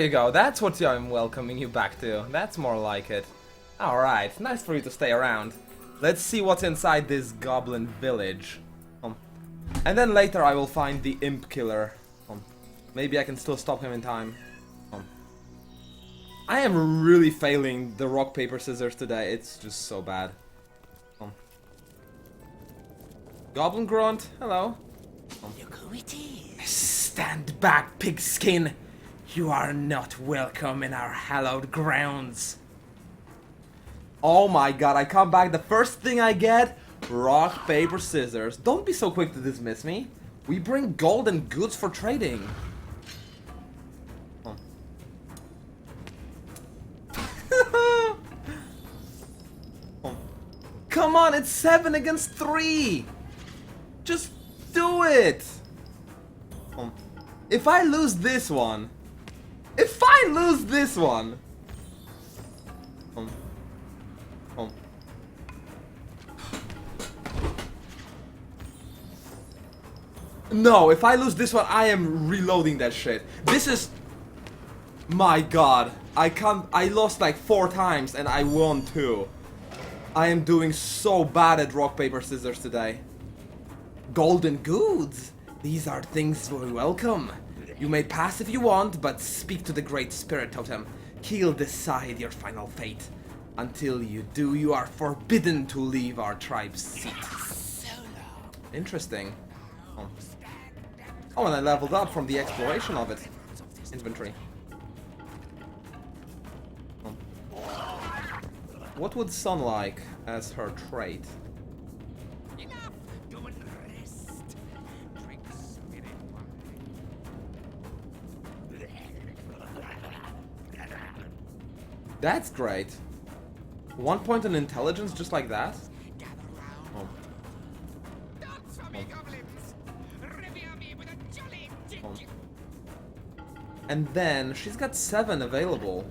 There you go, that's what I'm welcoming you back to. That's more like it. Alright, nice for you to stay around. Let's see what's inside this goblin village. And then later I will find the imp killer. Maybe I can still stop him in time. I am really failing the rock, paper, scissors today. It's just so bad. Goblin grunt, hello. Look who it is. Stand back, pigskin! You are not welcome in our hallowed grounds. Oh my god, I come back, the first thing I get, rock, paper, scissors. Don't be so quick to dismiss me. We bring gold and goods for trading. Come on, it's 7 against 3. Just do it. If I lose this one, no, if I lose this one, I am reloading that shit. This is... My god. I lost like 4 times and I won 2. I am doing so bad at rock, paper, scissors today. Golden goods. These are things we welcome. You may pass if you want, but speak to the Great Spirit Totem. He'll decide your final fate. Until you do, you are forbidden to leave our tribe's seat. Interesting. Oh, and I leveled up from the exploration of it. Inventory. What would Sun like as her trait? That's great. 1 point in intelligence just like that? Oh. Oh. And then she's got 7 available.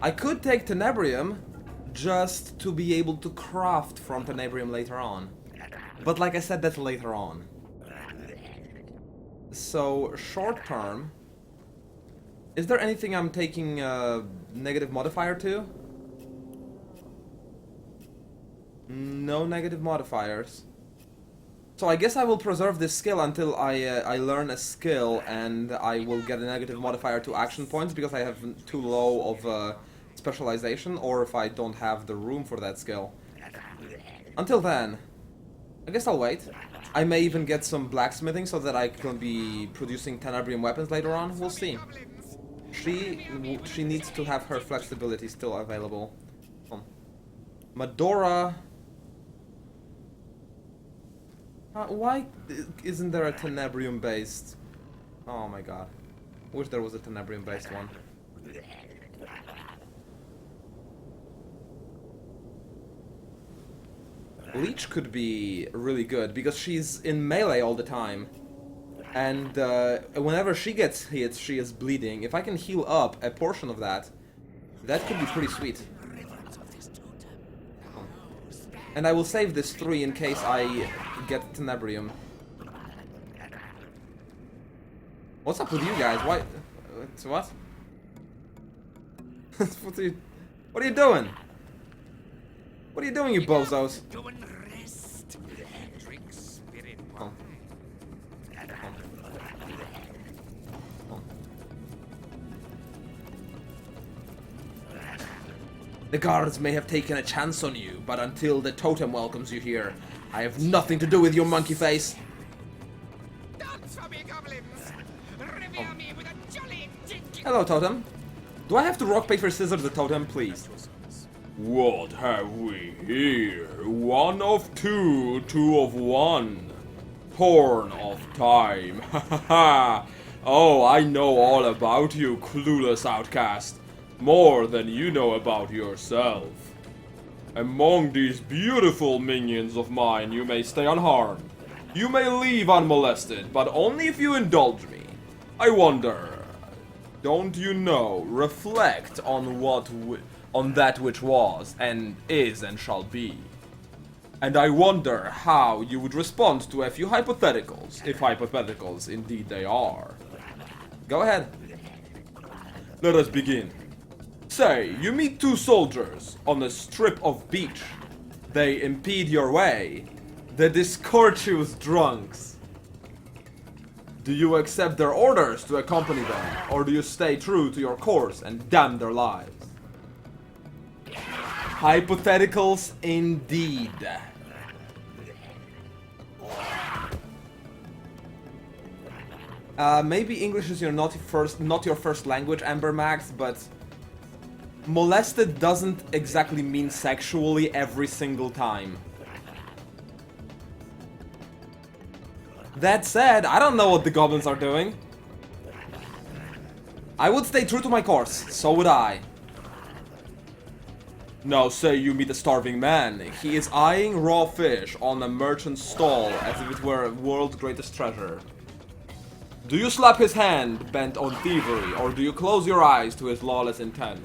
I could take Tenebrium just to be able to craft from Tenebrium later on. But like I said, that's later on. So, short term... Is there anything I'm taking negative modifier to? No negative modifiers. So I guess I will preserve this skill until I learn a skill and I will get a negative modifier to action points because I have too low of specialization, or if I don't have the room for that skill. Until then, I guess I'll wait. I may even get some blacksmithing so that I can be producing Tenebrium weapons later on. We'll see. She needs to have her flexibility still available. Medora... why isn't there a Tenebrium based? Oh my god. Wish there was a Tenebrium based one. Leech could be really good because she's in melee all the time. And whenever she gets hit, she is bleeding. If I can heal up a portion of that, that could be pretty sweet. And I will save this 3 in case I get Tenebrium. What's up with you guys? Why? What? What are you doing? What are you doing, you bozos? Oh. The guards may have taken a chance on you, but until the totem welcomes you here, I have nothing to do with your monkey face. Hello, totem. Do I have to rock, paper, scissors the totem, please? What have we here? 1 of 2, 2 of 1. Horn of time. Ha ha ha. Oh, I know all about you, clueless outcast. More than you know about yourself. Among these beautiful minions of mine, you may stay unharmed. You may leave unmolested, but only if you indulge me. I wonder, don't you know, reflect on on that which was, and is, and shall be. And I wonder how you would respond to a few hypotheticals, if hypotheticals indeed they are. Go ahead. Let us begin. Say, you meet two soldiers on a strip of beach. They impede your way. The discourteous drunks. Do you accept their orders to accompany them, or do you stay true to your course and damn their lives? Hypotheticals indeed. Maybe English is not your first language, Amber Max, but molested doesn't exactly mean sexually every single time. That said, I don't know what the goblins are doing. I would stay true to my course, so would I. Now say you meet a starving man. He is eyeing raw fish on a merchant's stall as if it were a world's greatest treasure. Do you slap his hand, bent on thievery, or do you close your eyes to his lawless intent?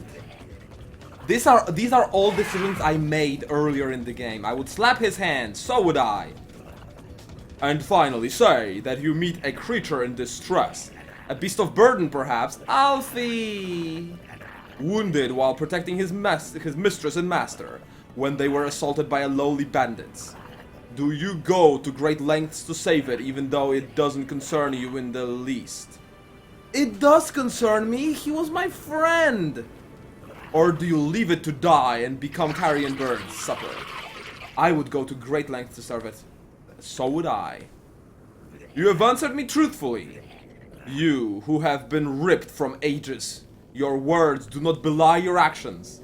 These are all decisions I made earlier in the game. I would slap his hand, so would I. And finally say that you meet a creature in distress. A beast of burden, perhaps. Alfie! Wounded while protecting his mistress and master when they were assaulted by a lowly bandits. Do you go to great lengths to save it even though it doesn't concern you in the least? It does concern me, he was my friend! Or do you leave it to die and become carrion bird's supper? I would go to great lengths to serve it. So would I. You have answered me truthfully. You, who have been ripped from ages. Your words do not belie your actions.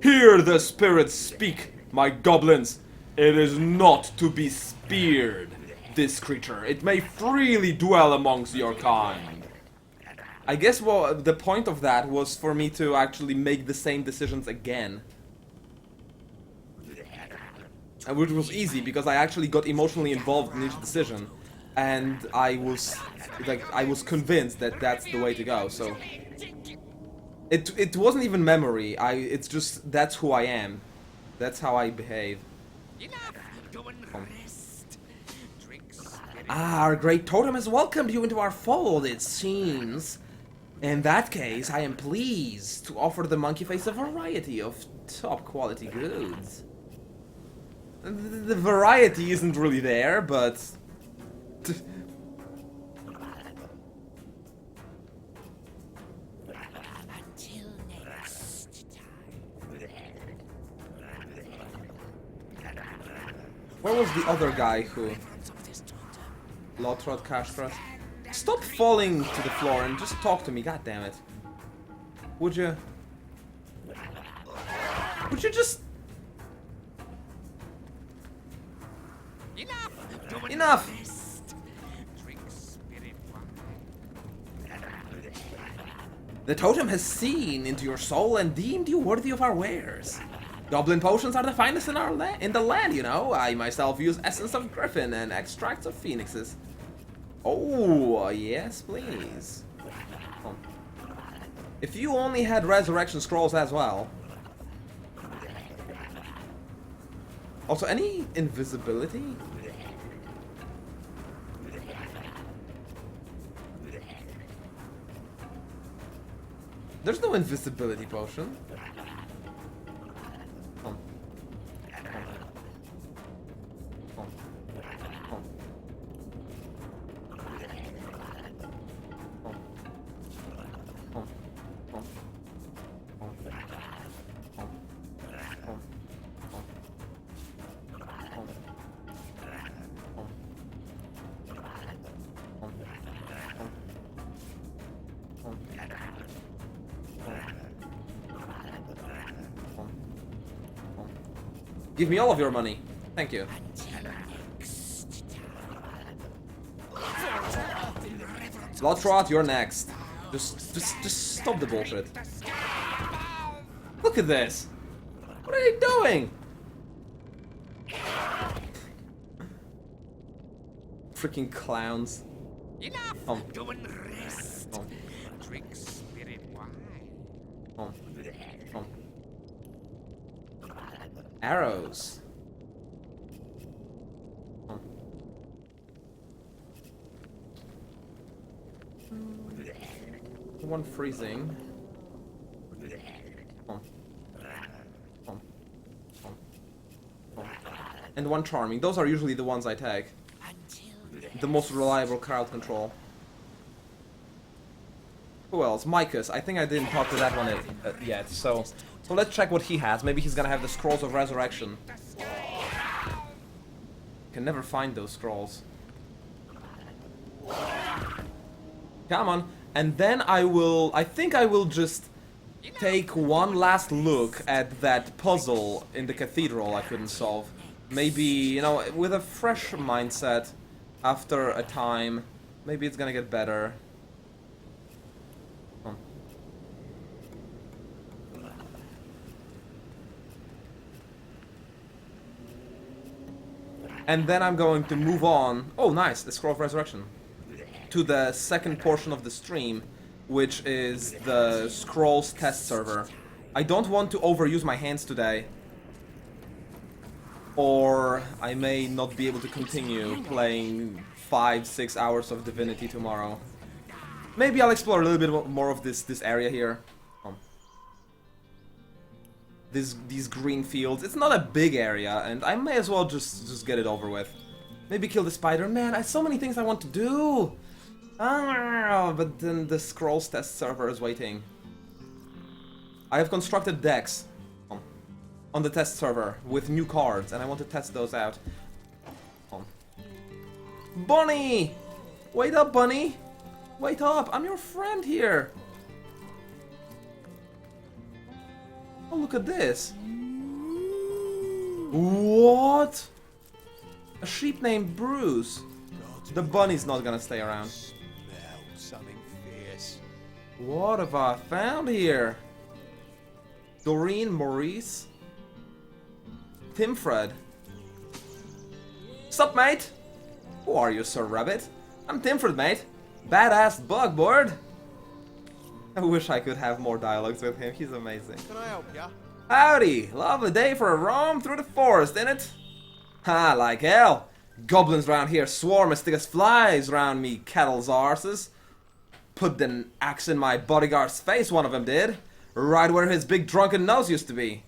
Hear the spirits speak, my goblins. It is not to be speared, this creature. It may freely dwell amongst your kind. I guess the point of that was for me to actually make the same decisions again. Which was easy because I actually got emotionally involved in each decision, and I was convinced that that's the way to go. So it wasn't even memory. It's just that's who I am. That's how I behave. Our great totem has welcomed you into our fold, it seems. In that case, I am pleased to offer the monkey face a variety of top quality goods. The variety isn't really there, but... Until next time. Where was the other guy who... Lotrod Castras? Stop falling to the floor and just talk to me, god damn it. Would you... Would you just... Enough! The totem has seen into your soul and deemed you worthy of our wares. Goblin potions are the finest in the land, you know. I myself use essence of griffin and extracts of phoenixes. Oh, yes, please. Oh. If you only had resurrection scrolls as well. Also, any invisibility? There's no invisibility potion. Give me all of your money. Thank you. Lotrot, you're next. Just stop the bullshit. Look at this. What are they doing? Freaking clowns. Enough. Go and rest. Drink spirit wine. Arrows. One freezing. Oh. Oh. Oh. Oh. And one charming. Those are usually the ones I take. The most reliable crowd control. Who else? Micus. I think I didn't talk to that one yet. So let's check what he has. Maybe he's gonna have the Scrolls of Resurrection. Can never find those scrolls. Come on. And then I think I will just take one last look at that puzzle in the cathedral I couldn't solve. Maybe, you know, with a fresh mindset, after a time, maybe it's gonna get better. Oh. And then I'm going to move on. Oh, nice, the Scroll of Resurrection. To the second portion of the stream, which is the Scrolls test server. I don't want to overuse my hands today, or I may not be able to continue playing 5-6 hours of Divinity tomorrow. Maybe I'll explore a little bit more of this area here. These green fields. It's not a big area, and I may as well just get it over with. Maybe kill the spider. Man, I have so many things I want to do. But then the Scrolls test server is waiting. I have constructed decks on the test server with new cards, and I want to test those out. Bunny! Wait up, Bunny! Wait up! I'm your friend here! Oh, look at this! What? A sheep named Bruce. The bunny's not gonna stay around. Something fierce. What have I found here? Doreen, Maurice, Timfred. Sup, mate? Who are you, Sir Rabbit? I'm Timfred, mate. Badass bug board. I wish I could have more dialogues with him. He's amazing. Can I help ya? Howdy! Lovely day for a romp through the forest, ain't it? Ha, like hell. Goblins round here swarm as thick as flies round me cattle's arses. Put an axe in my bodyguard's face, one of them did. Right where his big drunken nose used to be.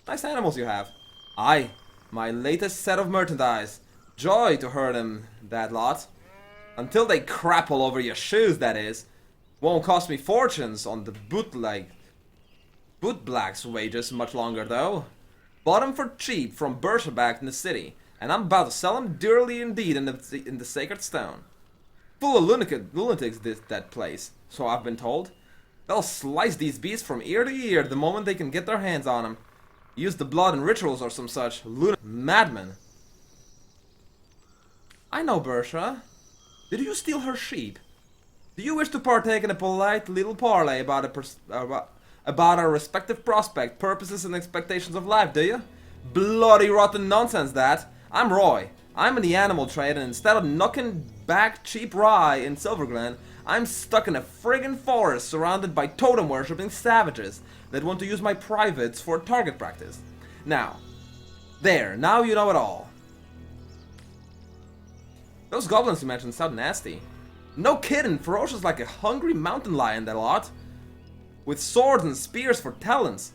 Nice animals you have. Aye, my latest set of merchandise. Joy to herd 'em, that lot. Until they crap all over your shoes, that is. Won't cost me fortunes on the bootblack's wages much longer, though. Bought 'em for cheap from Bertha back in the city, and I'm about to sell 'em dearly indeed in the Sacred Stone. Full of lunatics, that place, so I've been told. They'll slice these beasts from ear to ear the moment they can get their hands on 'em. Use the blood in rituals or some such madman. I know Bertha. Did you steal her sheep? Do you wish to partake in a polite little parley about our respective prospect, purposes, and expectations of life, do you? Bloody rotten nonsense, that. I'm Roy. I'm in the animal trade, and instead of knocking back cheap rye in Silverglen, I'm stuck in a friggin' forest surrounded by totem-worshipping savages that want to use my privates for target practice. Now you know it all. Those goblins you mentioned sound nasty. No kidding, ferocious like a hungry mountain lion, that lot. With swords and spears for talons.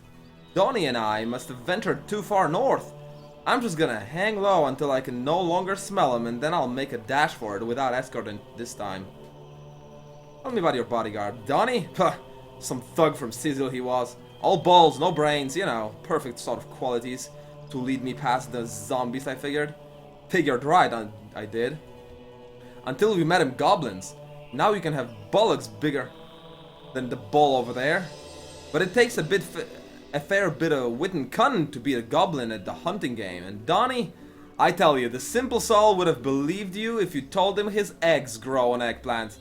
Donnie and I must have ventured too far north. I'm just gonna hang low until I can no longer smell them, and then I'll make a dash for it without escorting this time. Tell me about your bodyguard. Donnie? Puh, some thug from Cecil he was. All balls, no brains, you know, perfect sort of qualities to lead me past the zombies, I figured. Figured right, I did. Until we met him goblins. Now you can have bullocks bigger than the bull over there. But it takes a fair bit of wit and cunning to beat a goblin at the hunting game. And Donnie, I tell you, the simple soul would have believed you if you told him his eggs grow on eggplants.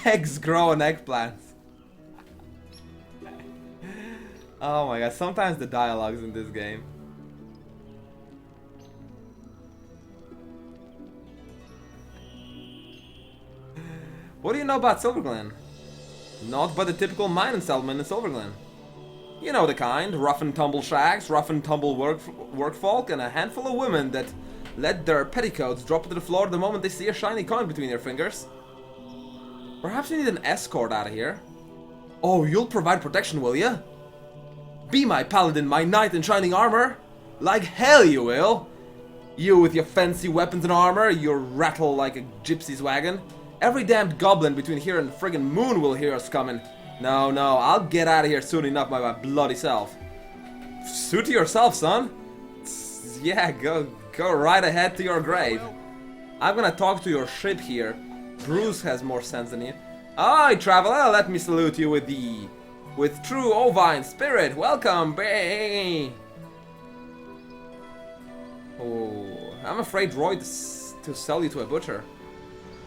Eggs grow on eggplants. Oh my god, sometimes the dialogues in this game. What do you know about Silverglen? Not but the typical mining settlement in Silverglen. You know the kind, rough and tumble shacks, rough and tumble workfolk, and a handful of women that let their petticoats drop to the floor the moment they see a shiny coin between their fingers. Perhaps you need an escort out of here. Oh, you'll provide protection, will ya? Be my paladin, my knight in shining armor? Like hell you will! You with your fancy weapons and armor, you rattle like a gypsy's wagon. Every damned goblin between here and the friggin' moon will hear us coming. No, I'll get out of here soon enough by my bloody self. Suit to yourself, son. Yeah, go right ahead to your grave. I'm gonna talk to your ship here. Bruce has more sense than you. Aye, traveler, let me salute you with true ovine spirit. Welcome, bay. Oh, I'm afraid Roy to sell you to a butcher.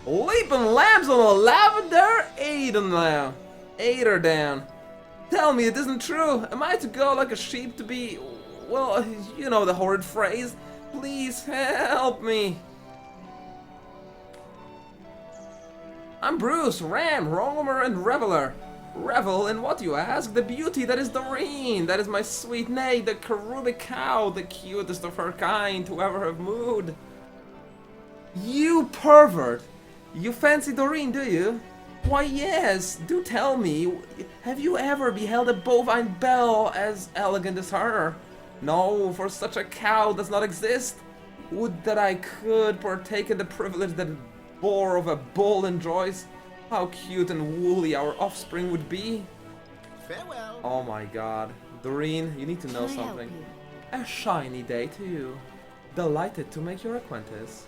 Leaping lambs on a lavender aider down. Tell me it isn't true. Am I to go like a sheep to be, well, you know the horrid phrase. Please help me. I'm Bruce, ram, roamer, and reveler. Revel in what you ask? The beauty that is Doreen. That is my sweet nay, the cherubic cow, the cutest of her kind to ever have mooed. You pervert! You fancy Doreen, do you? Why yes, do tell me, have you ever beheld a bovine belle as elegant as her? No, for such a cow does not exist. Would that I could partake in the privilege that boar of a bull enjoys. How cute and woolly our offspring would be. Farewell. Oh my god. Doreen, you need to know Can I help something. you? A shiny day to you. Delighted to make your acquaintance.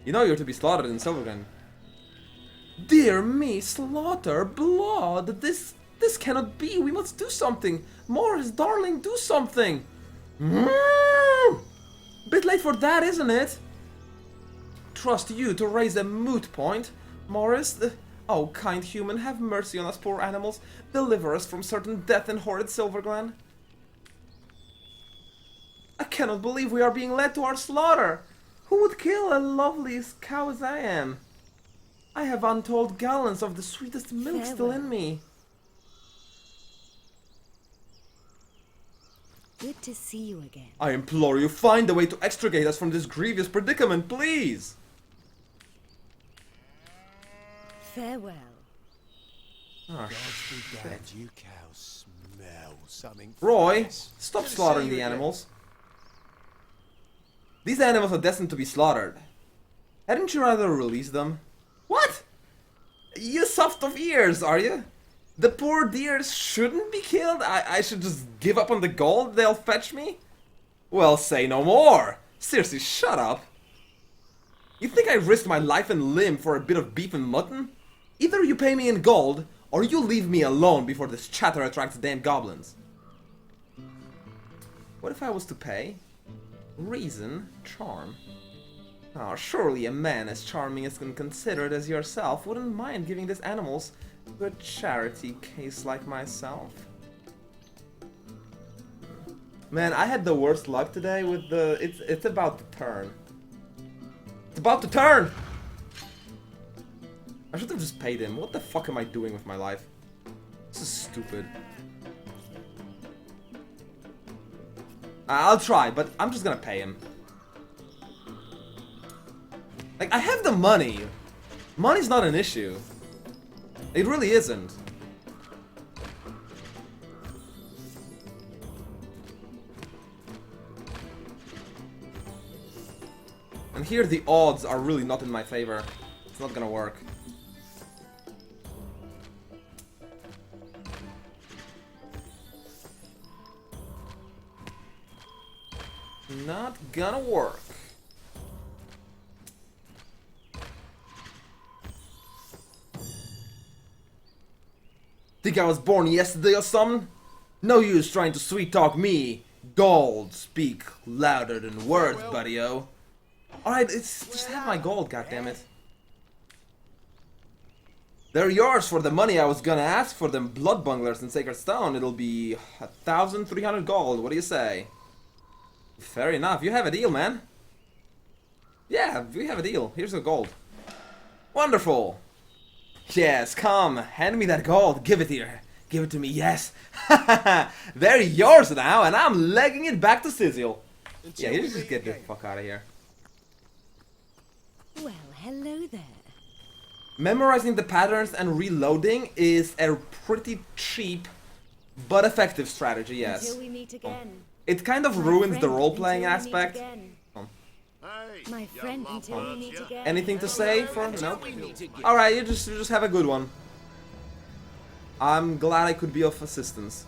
You know you're to be slaughtered in Silvergun. Dear me, slaughter, blood. This cannot be. We must do something. Morris, darling, do something. Bit late for that, isn't it? Trust you to raise a moot point. Morris, oh, kind human, have mercy on us poor animals. Deliver us from certain death in horrid Silverglen. I cannot believe we are being led to our slaughter. Who would kill a lovely cow as I am? I have untold gallons of the sweetest milk still in me. Good to see you again. I implore you, find a way to extricate us from this grievous predicament, please! Farewell. Oh, Gosh, dad, you cows smell something. Roy, fierce. stop Good to slaughtering see you the again. animals. These animals are destined to be slaughtered. Hadn't you rather release them? What? You soft of ears, are you? The poor deers shouldn't be killed? I should just give up on the gold they'll fetch me? Well, say no more. Seriously, shut up. You think I risked my life and limb for a bit of beef and mutton? Either you pay me in gold, or you leave me alone before this chatter attracts damn goblins. What if I was to pay? Reason, charm. Ah, surely a man as charming as considered as yourself wouldn't mind giving these animals to a charity case like myself. Man, I had the worst luck today with the... It's about to turn. It's about to turn! I should have just paid him. What the fuck am I doing with my life? This is stupid. I'll try, but I'm just gonna pay him. Like, I have the money. Money's not an issue. It really isn't. And here the odds are really not in my favor. It's not gonna work. Not gonna work. Think I was born yesterday or something? No use trying to sweet talk me. Gold speak louder than words, buddy-o. Alright, it's just have my gold, goddammit. They're yours for the money I was gonna ask for them blood bunglers in Sacred Stone. It'll be 1,300 gold. What do you say? Fair enough. You have a deal, man. Yeah, we have a deal. Here's the gold. Wonderful. Yes, come. Hand me that gold. Give it here. Give it to me. Yes. They're yours now, and I'm legging it back to Sizzle. Yeah, you just get the fuck out of here. Well, hello there. Memorizing the patterns and reloading is a pretty cheap but effective strategy, yes. Until we meet again. It kind of My ruins the friend, role-playing until we meet aspect. again. Hey, My you friend, love until we words, meet yeah? again. Anything to say for? No? We meet again. Alright, you just have a good one. I'm glad I could be of assistance.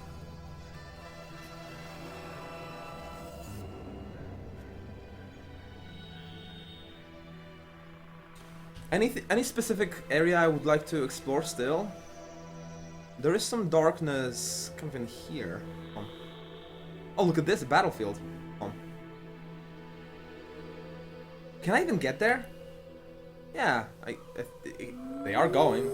Any specific area I would like to explore still? There is some darkness kind of in here. Oh, look at this, a battlefield. Can I even get there? Yeah, they are going.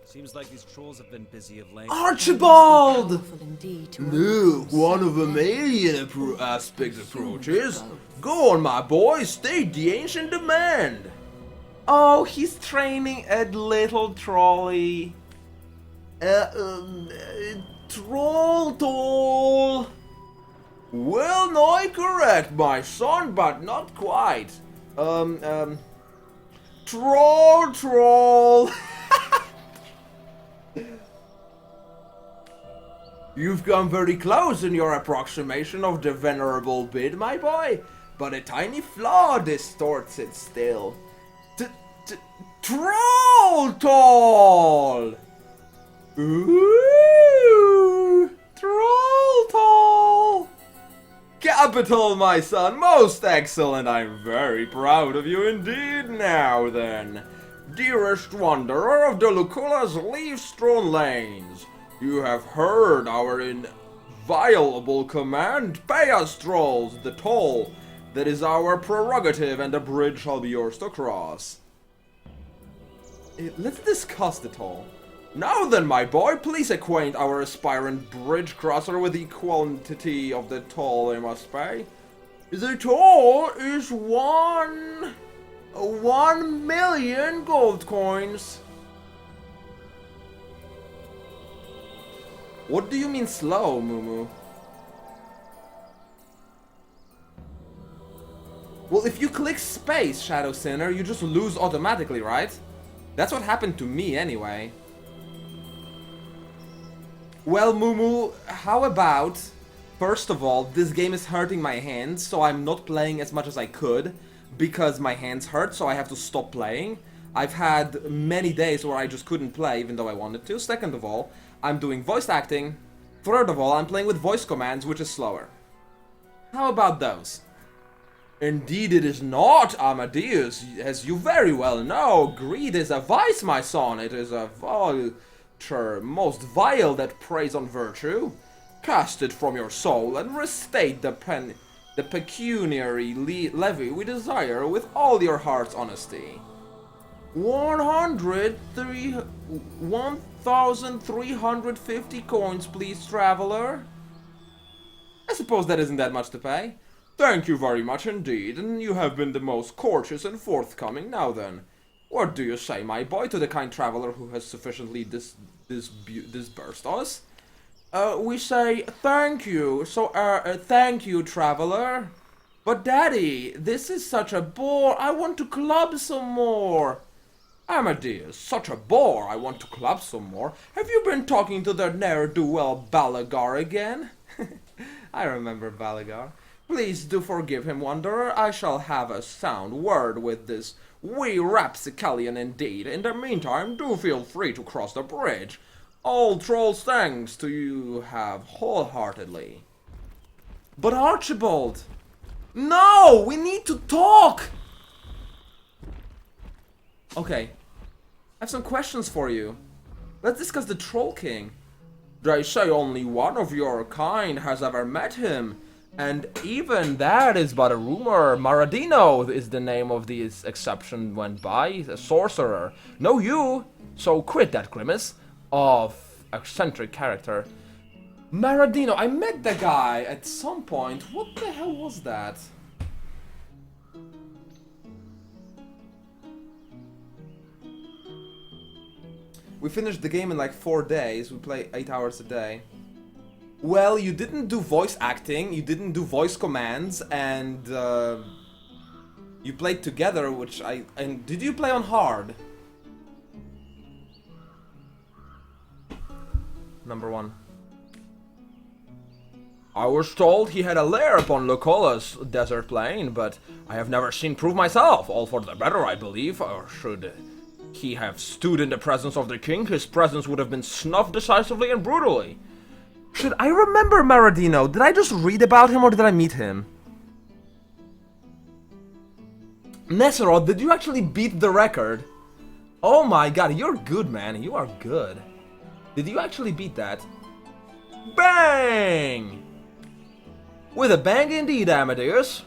Seems like these trolls have been busy of late. Archibald! Powerful indeed to Look, one of them alien aspect approaches. Go on, my boy, state the ancient demand. Oh, he's training a little trolley. Troll toll. Well, nigh correct, my son, but not quite. Troll. You've come very close in your approximation of the venerable bid, my boy, but a tiny flaw distorts it still. Troll toll! Ooh, troll toll. Capital, my son, most excellent. I'm very proud of you indeed. Now then, dearest wanderer of the Lucula's leaf-strewn lanes, you have heard our inviolable command. Pay us, trolls, the toll that is our prerogative, and the bridge shall be yours to cross. Let's discuss the toll. Now then, my boy, please acquaint our aspirant bridge crosser with the quantity of the toll they must pay. The toll is 1,000,000 gold coins. What do you mean slow, Mumu? Well, if you click space, Shadow Sinner, you just lose automatically, right? That's what happened to me anyway. Well, Mumu, how about, first of all, this game is hurting my hands, so I'm not playing as much as I could, because my hands hurt, so I have to stop playing. I've had many days where I just couldn't play, even though I wanted to. Second of all, I'm doing voice acting. Third of all, I'm playing with voice commands, which is slower. How about those? Indeed it is not, Amadeus, as you very well know. Greed is a vice, my son. It is a vulture most vile that preys on virtue. Cast it from your soul and restate the pecuniary levy we desire with all your heart's honesty. 1,350 coins, please, traveler. I suppose that isn't that much to pay. Thank you very much indeed, and you have been the most courteous and forthcoming. Now then, what do you say, my boy, to the kind traveler who has sufficiently disbursed us? We say thank you, thank you, traveler. But daddy, this is such a bore, I want to club some more. Amadeus, such a bore, I want to club some more. Have you been talking to the ne'er-do-well Balagar again? I remember Balagar. Please do forgive him, wanderer. I shall have a sound word with this wee rapscallion indeed. In the meantime, do feel free to cross the bridge. All trolls thanks to you have wholeheartedly. But Archibald! No! We need to talk! Okay. I have some questions for you. Let's discuss the Troll King. They say only one of your kind has ever met him. And even that is but a rumor. Maradino is the name of this exception went by, a sorcerer. No you, so quit that grimace of eccentric character. Maradino, I met the guy at some point. What the hell was that? We finished the game in like 4 days. We play 8 hours a day. Well, you didn't do voice acting, you didn't do voice commands, and you played together, which and did you play on hard? Number 1. I was told he had a lair upon Lucola's desert plain, but I have never seen proof myself. All for the better, I believe. Or should he have stood in the presence of the king, his presence would have been snuffed decisively and brutally. Should I remember Maradino? Did I just read about him or did I meet him? Nesserod, did you actually beat the record? Oh my god, you're good, man. You are good. Did you actually beat that? Bang! With a bang indeed, Amadeus.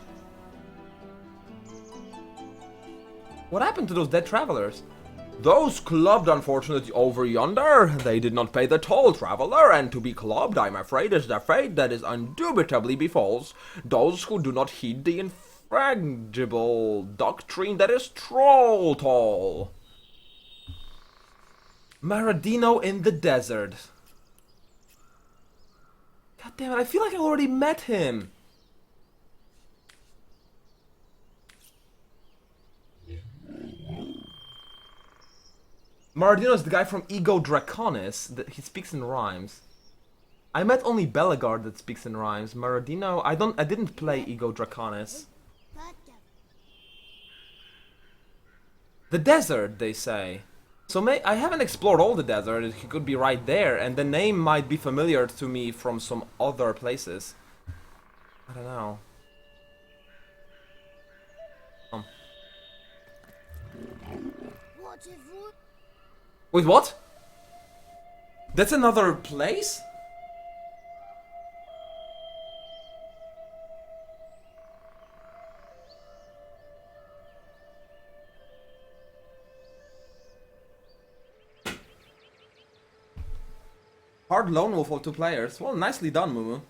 What happened to those dead travelers? Those clubbed, unfortunately, over yonder. They did not pay the toll, traveler, and to be clubbed, I'm afraid, is the fate that is indubitably befalls those who do not heed the infrangible doctrine that is troll toll. Maradino in the desert. God damn it, I feel like I already met him. Maradino's the guy from Ego Draconis. He speaks in rhymes. I met only Bellegarde that speaks in rhymes. Maradino, I didn't play Ego Draconis. The desert, they say. So I haven't explored all the desert. He could be right there, and the name might be familiar to me from some other places. I don't know. Wait, what? That's another place? Hard lone wolf for 2 players. Well, nicely done, Mumu.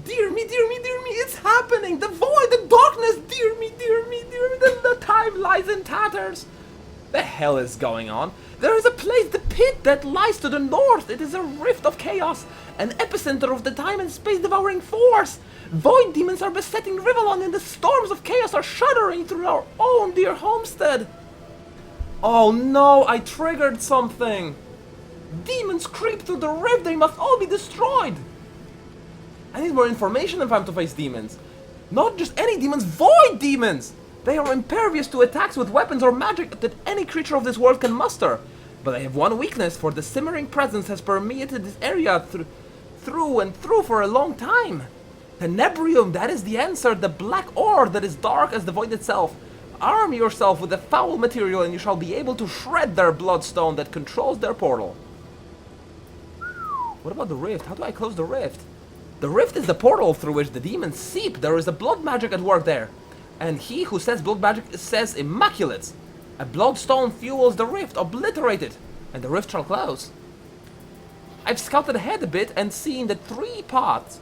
Dear me, dear me, dear me, it's happening! The void, the darkness, dear me, dear me, dear me, the time lies in tatters! The hell is going on? There is a place, the pit, that lies to the north. It is a rift of chaos, an epicenter of the time and space-devouring force. Void demons are besetting Rivellon, and the storms of chaos are shuddering through our own dear homestead. Oh no, I triggered something. Demons creep through the rift, they must all be destroyed. I need more information if I'm to face demons. Not just any demons, void demons! They are impervious to attacks with weapons or magic that any creature of this world can muster. But I have one weakness, for the simmering presence has permeated this area through and through for a long time. Tenebrium, that is the answer, the black ore that is dark as the void itself. Arm yourself with the foul material and you shall be able to shred their bloodstone that controls their portal. What about the rift? How do I close the rift? The rift is the portal through which the demons seep. There is a blood magic at work there. And he who says blood magic says immaculate. A bloodstone fuels the rift, obliterate it, and the rift shall close. I've scouted ahead a bit and seen that 3 paths,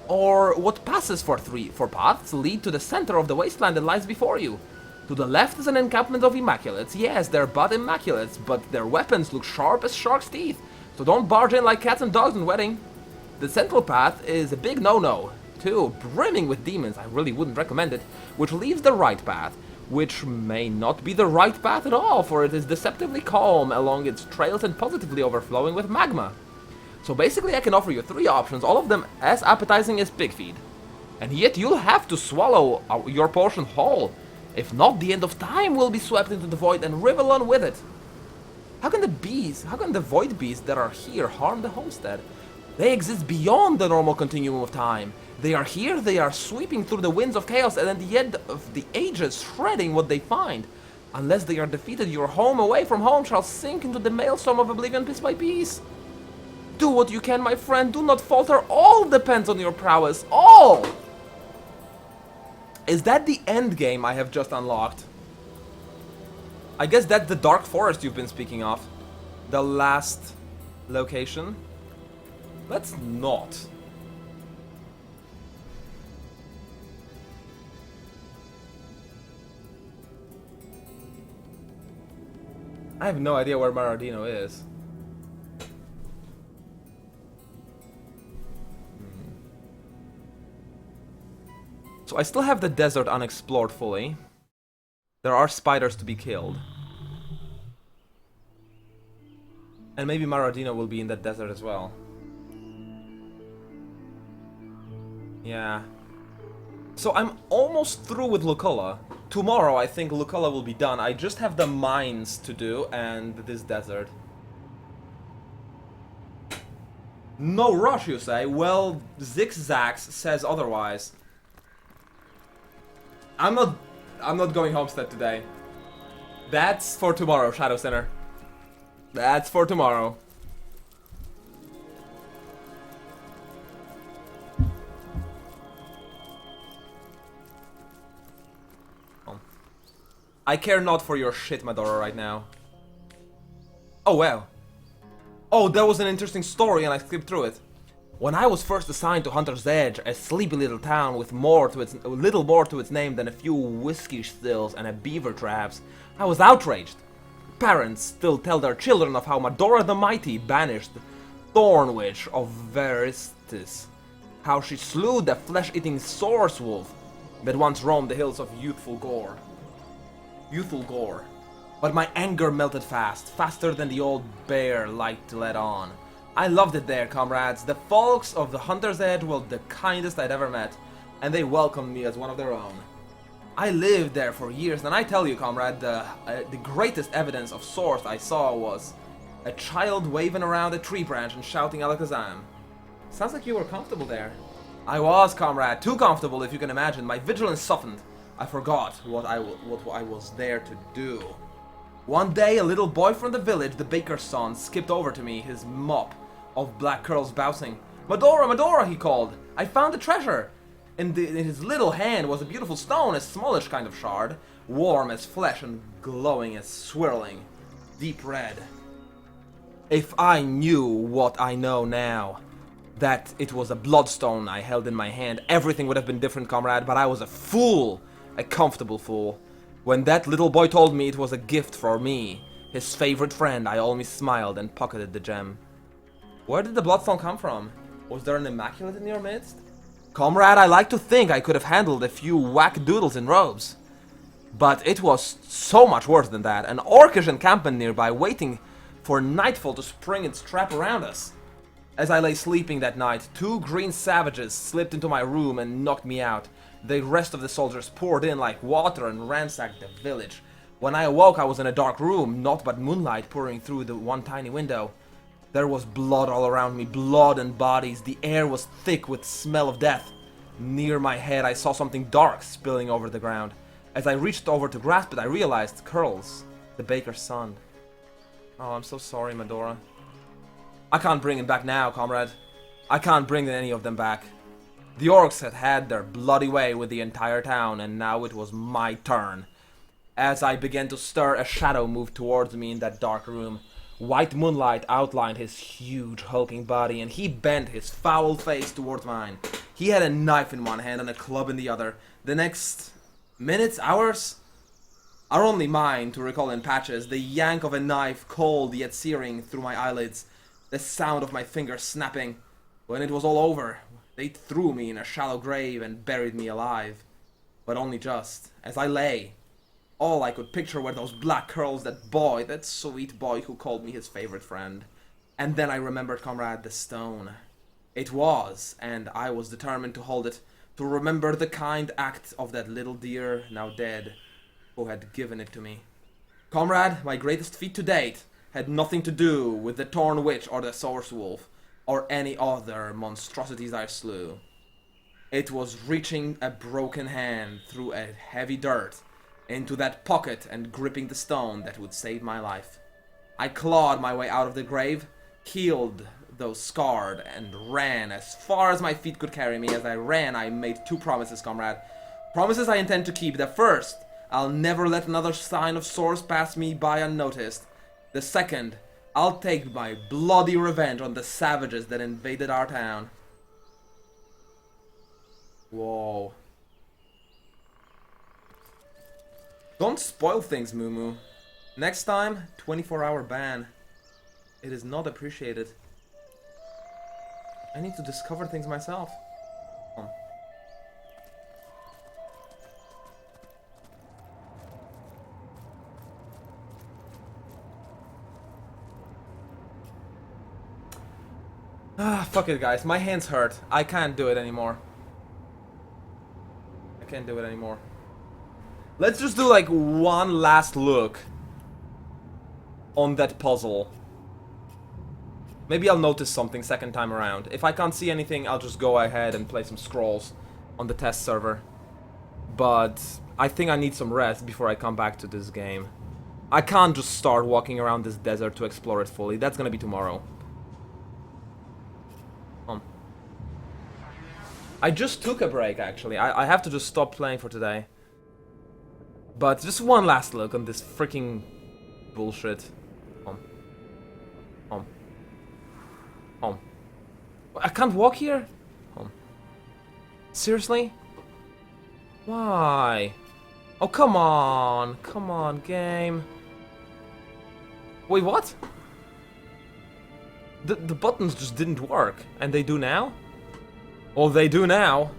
or what passes for paths, lead to the center of the wasteland that lies before you. To the left is an encampment of immaculates. Yes, they're but immaculates, but their weapons look sharp as shark's teeth, so don't barge in like cats and dogs in wedding. The central path is a big no-no, too, brimming with demons, I really wouldn't recommend it, which leaves the right path, which may not be the right path at all, for it is deceptively calm along its trails and positively overflowing with magma. So basically I can offer you 3 options, all of them as appetizing as pig feed. And yet you'll have to swallow your portion whole. If not, the end of time will be swept into the void and Rivellon with it. How can the void beasts that are here harm the homestead? They exist beyond the normal continuum of time. They are here, they are sweeping through the winds of chaos and at the end of the ages shredding what they find. Unless they are defeated, your home away from home shall sink into the maelstrom of oblivion piece by piece. Do what you can, my friend, do not falter, all depends on your prowess, all! Is that the end game I have just unlocked? I guess that's the dark forest you've been speaking of. The last location. Let's not. I have no idea where Maradino is. So I still have the desert unexplored fully. There are spiders to be killed. And maybe Maradino will be in that desert as well. Yeah. So I'm almost through with Luculla. Tomorrow I think Luculla will be done. I just have the mines to do and this desert. No rush, you say? Well, Zigzags says otherwise. I'm not going homestead today. That's for tomorrow, Shadow Sinner. That's for tomorrow. I care not for your shit, Madora, right now. Oh, well. Oh, that was an interesting story and I skipped through it. When I was first assigned to Hunter's Edge, a sleepy little town with a little more to its name than a few whiskey stills and a beaver traps, I was outraged. Parents still tell their children of how Madora the Mighty banished Thorn Witch of Veristis, how she slew the flesh-eating source wolf that once roamed the hills of youthful gore. But my anger melted fast, faster than the old bear liked to let on. I loved it there, comrades. The folks of the Hunter's Edge were the kindest I'd ever met, and they welcomed me as one of their own. I lived there for years, and I tell you, comrade, the greatest evidence of source I saw was a child waving around a tree branch and shouting Alakazam. Sounds like you were comfortable there. I was, comrade, too comfortable if you can imagine. My vigilance softened. I forgot what I was there to do. One day, a little boy from the village, the baker's son, skipped over to me, his mop of black curls bouncing. "Madora, Madora," he called. "I found the treasure." In his little hand was a beautiful stone, a smallish kind of shard, warm as flesh and glowing as swirling, deep red. If I knew what I know now, that it was a bloodstone I held in my hand, everything would have been different, comrade, but I was a fool, a comfortable fool. When that little boy told me it was a gift for me, his favorite friend, I only smiled and pocketed the gem. Where did the bloodstone come from? Was there an immaculate in your midst? Comrade, I like to think I could have handled a few whack-doodles in robes. But it was so much worse than that. An orcish encampment nearby waiting for nightfall to spring its trap around us. As I lay sleeping that night, 2 green savages slipped into my room and knocked me out. The rest of the soldiers poured in like water and ransacked the village. When I awoke, I was in a dark room, naught but moonlight pouring through the one tiny window. There was blood all around me, blood and bodies. The air was thick with smell of death. Near my head, I saw something dark spilling over the ground. As I reached over to grasp it, I realized Curls, the baker's son. Oh, I'm so sorry, Madora. I can't bring him back now, comrade. I can't bring any of them back. The orcs had had their bloody way with the entire town, and now it was my turn. As I began to stir, a shadow moved towards me in that dark room. White moonlight outlined his huge, hulking body, and he bent his foul face towards mine. He had a knife in one hand and a club in the other. The next minutes, hours, are only mine to recall in patches. The yank of a knife, cold yet searing through my eyelids. The sound of my fingers snapping. When it was all over, they threw me in a shallow grave and buried me alive. But only just. As I lay, all I could picture were those black curls, that boy, that sweet boy who called me his favorite friend. And then I remembered, comrade, the stone. It was, and I was determined to hold it, to remember the kind act of that little dear, now dead, who had given it to me. Comrade, my greatest feat to date had nothing to do with the Torn Witch or the Source Wolf, or any other monstrosities I slew. It was reaching a broken hand through a heavy dirt into that pocket and gripping the stone that would save my life. I clawed my way out of the grave, healed though scarred, and ran as far as my feet could carry me. As I ran, I made 2 promises, comrade. Promises I intend to keep. The first, I'll never let another sign of source pass me by unnoticed. The second, I'll take my bloody revenge on the savages that invaded our town. Whoa. Don't spoil things, Moo Moo. Next time, 24-hour ban. It is not appreciated. I need to discover things myself. Ah, fuck it, guys. My hands hurt. I can't do it anymore. I can't do it anymore. Let's just do like one last look on that puzzle. Maybe I'll notice something second time around. If I can't see anything, I'll just go ahead and play some scrolls on the test server. But I think I need some rest before I come back to this game. I can't just start walking around this desert to explore it fully. That's gonna be tomorrow. I just took a break, actually. I have to just stop playing for today. But just one last look on this freaking bullshit. Home. I can't walk here? Seriously? Why? Oh, come on. Come on, game. Wait, what? The buttons just didn't work. And they do now? Well, they do now.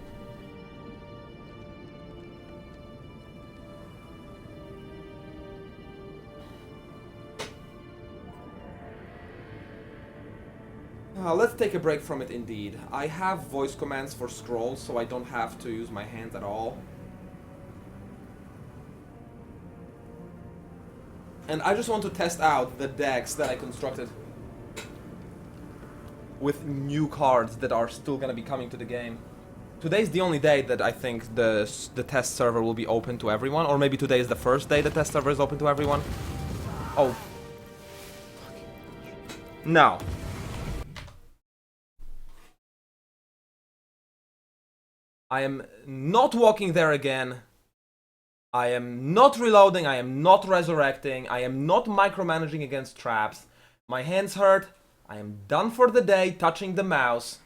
Let's take a break from it indeed. I have voice commands for scrolls, so I don't have to use my hands at all. And I just want to test out the decks that I constructed with new cards that are still gonna be coming to the game. Today's the only day that I think the test server will be open to everyone, or maybe today is the first day the test server is open to everyone. Oh. No. I am not walking there again. I am not reloading, I am not resurrecting, I am not micromanaging against traps. My hands hurt. I am done for the day touching the mouse.